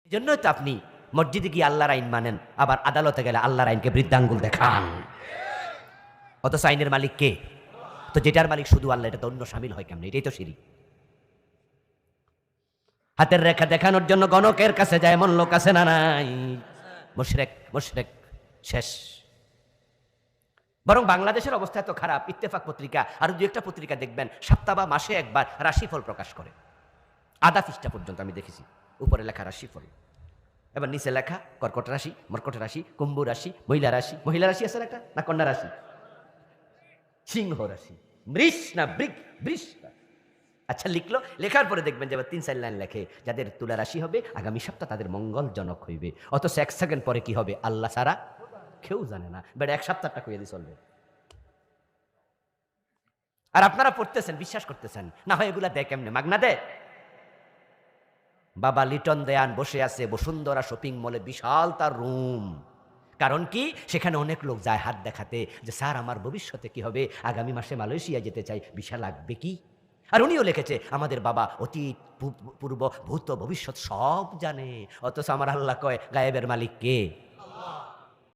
এই জন্যই তো আপনি মসজিদে গিয়ে আল্লাহর আইন মানেন, আবার আদালতে গেলে আল্লাহর আইনকে বৃদ্ধাঙ্গুল দেখান। অথচ আইনের মালিক কে? তো যেটার মালিক শুধু আল্লাহ, এটা তো অন্য শামিল হয় কেমন? এটাই তো শিরিক। হাতের রেখা দেখানোর জন্য গণকের কাছে যায় এমন লোক আছে না নাই? মুশরিক মুশরিক শেষ। বরং বাংলাদেশের অবস্থা এত খারাপ, ইত্তেফাক পত্রিকা আর দু একটা পত্রিকা দেখবেন সপ্তাহ বা মাসে একবার রাশিফল প্রকাশ করে, আধা পৃষ্ঠা পর্যন্ত আমি দেখেছি। উপরে লেখা রাশিফল, এবার নিচে লেখা কর্কট রাশি, মর্কট রাশি, কুম্ভ রাশি, মহিলা রাশি, মহিলা রাশি আছে একটা না, কন্যা রাশি, সিংহ রাশি, মৃষ না বৃষ। আচ্ছা লিখলো, লেখার পরে দেখবেন যে এবার 3-4 লাইন লেখে যাদের তুলা রাশি হবে আগামী সপ্তাহ তাদের মঙ্গলজনক হইবে। অথচ 1 সেকেন্ড পরে কি হবে আল্লাহ ছাড়া কেউ জানে না। বেটা 1 সপ্তাহটা কইয়ে দিয়ে চলবে। আর আপনারা পড়তেছেন, বিশ্বাস করতেছেন না। হয় এগুলা দেয় কেমনে? মাগনা দেয়। বাবা লিটন দেয়ান বসে আছে বসুন্ধরা শপিং মলে, বিশাল তার রুম। কারণ কি? সেখানে অনেক লোক যায় হাত দেখাতে যে স্যার আমার ভবিষ্যতে কি হবে, আগামী মাসে মালয়েশিয়া যেতে চাই, ভিসা লাগবে কি? আর উনিও লিখেছে আমাদের বাবা অতীত পূর্ব ভূত ভবিষ্যৎ সব জানে। অথচ আমার আল্লাহ কয় গায়েবের মালিক কে?